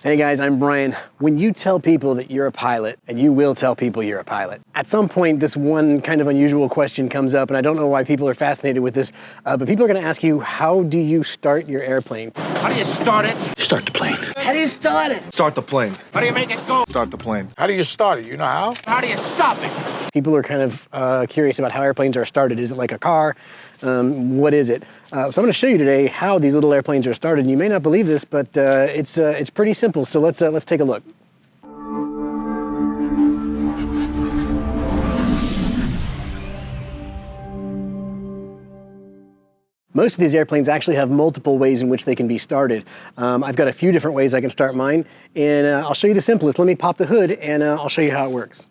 Hey guys, I'm Brian. When you tell people that you're a pilot, and you will tell people you're a pilot, at some point this one kind of unusual question comes up, and I don't know why people are fascinated with this, but people are going to ask you, how do you start your airplane? How do you start it? Start the plane. How do you start it? Start the plane. How do you make it go? Start the plane. How do you start it? You know how? How do you stop it? People are kind of curious about how airplanes are started. Is it like a car? What is it? So I'm going to show you today how these little airplanes are started. And you may not believe this, but it's pretty simple. So let's take a look. Most of these airplanes actually have multiple ways in which they can be started. I've got a few different ways I can start mine, and I'll show you the simplest. Let me pop the hood and I'll show you how it works.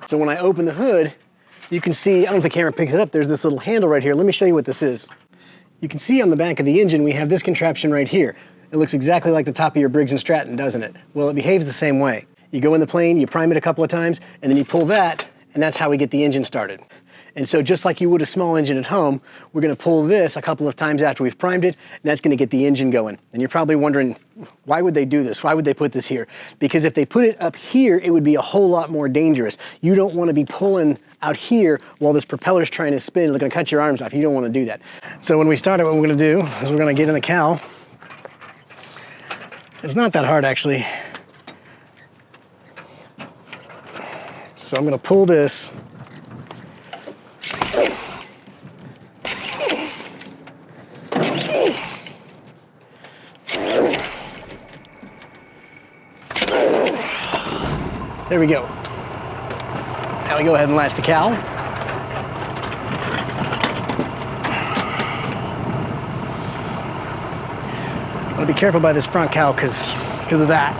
So when I open the hood, you can see, I don't know if the camera picks it up, there's this little handle right here. Let me show you what this is. You can see on the back of the engine, we have this contraption right here. It looks exactly like the top of your Briggs & Stratton, doesn't it? Well, it behaves the same way. You go in the plane, you prime it a couple of times, and then you pull that, and that's how we get the engine started. And so just like you would a small engine at home, we're gonna pull this a couple of times after we've primed it, and that's gonna get the engine going. And you're probably wondering, why would they do this? Why would they put this here? Because if they put it up here, it would be a whole lot more dangerous. You don't wanna be pulling out here while this propeller's trying to spin. It's gonna cut your arms off. You don't wanna do that. So when we start it, what we're gonna do is we're gonna get in the cowl. It's not that hard, actually. So I'm gonna pull this. There we go. Now we go ahead and latch the cowl. I want to be careful by this front cowl because of that.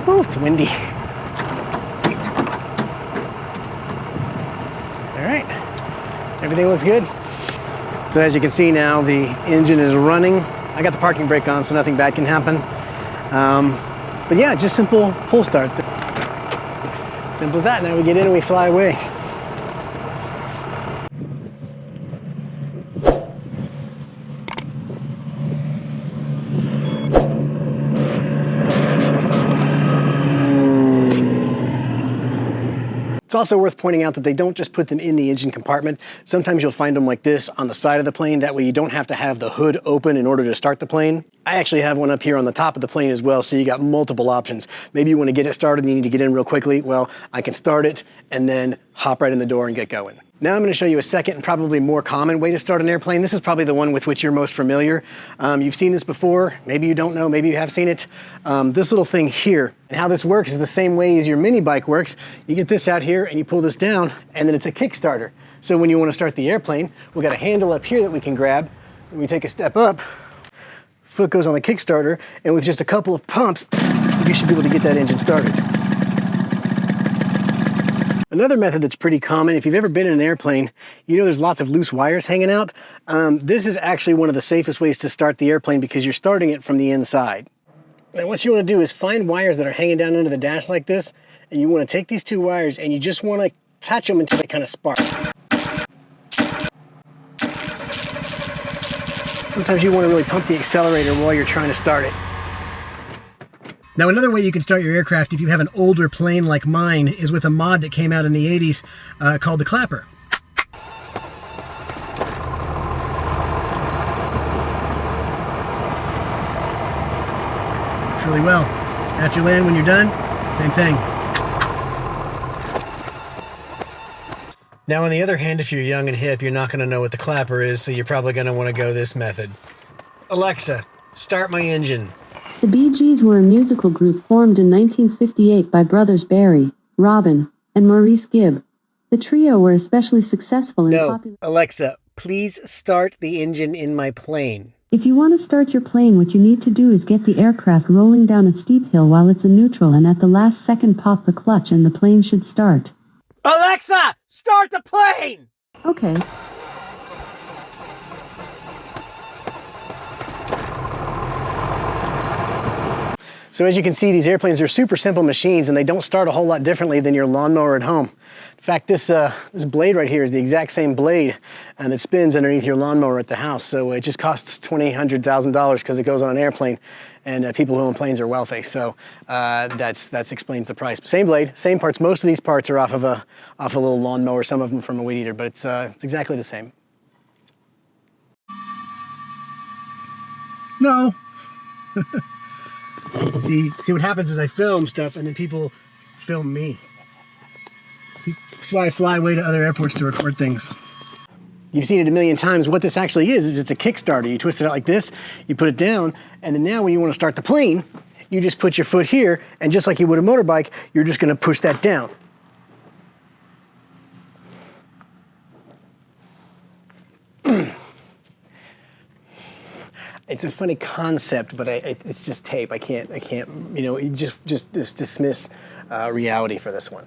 Oh, it's windy. All right, everything looks good. So as you can see now, the engine is running. I got the parking brake on, so nothing bad can happen. But yeah, just simple pull start. Simple as that. Now we get in and we fly away. It's also worth pointing out that they don't just put them in the engine compartment. Sometimes you'll find them like this on the side of the plane. That way you don't have to have the hood open in order to start the plane. I actually have one up here on the top of the plane as well, so you got multiple options. Maybe you want to get it started and you need to get in real quickly. Well, I can start it and then hop right in the door and get going. Now I'm going to show you a second and probably more common way to start an airplane. This is probably the one with which you're most familiar. You've seen this before. Maybe you don't know. Maybe you have seen it. This little thing here. And how this works is the same way as your mini bike works. You get this out here and you pull this down, and then it's a Kickstarter. So when you want to start the airplane, we've got a handle up here that we can grab. And we take a step up. Foot goes on the Kickstarter, and with just a couple of pumps, you should be able to get that engine started. Another method that's pretty common, if you've ever been in an airplane, you know there's lots of loose wires hanging out. This is actually one of the safest ways to start the airplane because you're starting it from the inside. And what you want to do is find wires that are hanging down under the dash like this, and you want to take these two wires and you just want to touch them until they kind of spark. Sometimes you want to really pump the accelerator while you're trying to start it. Now, another way you can start your aircraft if you have an older plane like mine is with a mod that came out in the 80s called the Clapper. Works really well. After you land, when you're done, same thing. Now, on the other hand, if you're young and hip, you're not going to know what the Clapper is, so you're probably going to want to go this method. Alexa, start my engine. The Bee Gees were a musical group formed in 1958 by brothers Barry, Robin, and Maurice Gibb. The trio were especially successful in popular... Alexa, please start the engine in my plane. If you want to start your plane, what you need to do is get the aircraft rolling down a steep hill while it's in neutral, and at the last second pop the clutch and the plane should start. Alexa, start the plane! Okay. So as you can see, these airplanes are super simple machines and they don't start a whole lot differently than your lawnmower at home. In fact, this blade right here is the exact same blade and it spins underneath your lawnmower at the house. So it just costs $1,000 because it goes on an airplane, and people who own planes are wealthy. So that explains the price. Same blade, same parts. Most of these parts are off a little lawnmower, some of them from a weed eater, but it's exactly the same. No. See what happens is I film stuff and then people film me. That's why I fly away to other airports to record things. You've seen it a million times. What this actually is it's a Kickstarter. You twist it out like this, you put it down, and then now when you want to start the plane, you just put your foot here, and just like you would a motorbike, you're just going to push that down. It's a funny concept, but it's just tape. I can't, you know, just dismiss reality for this one.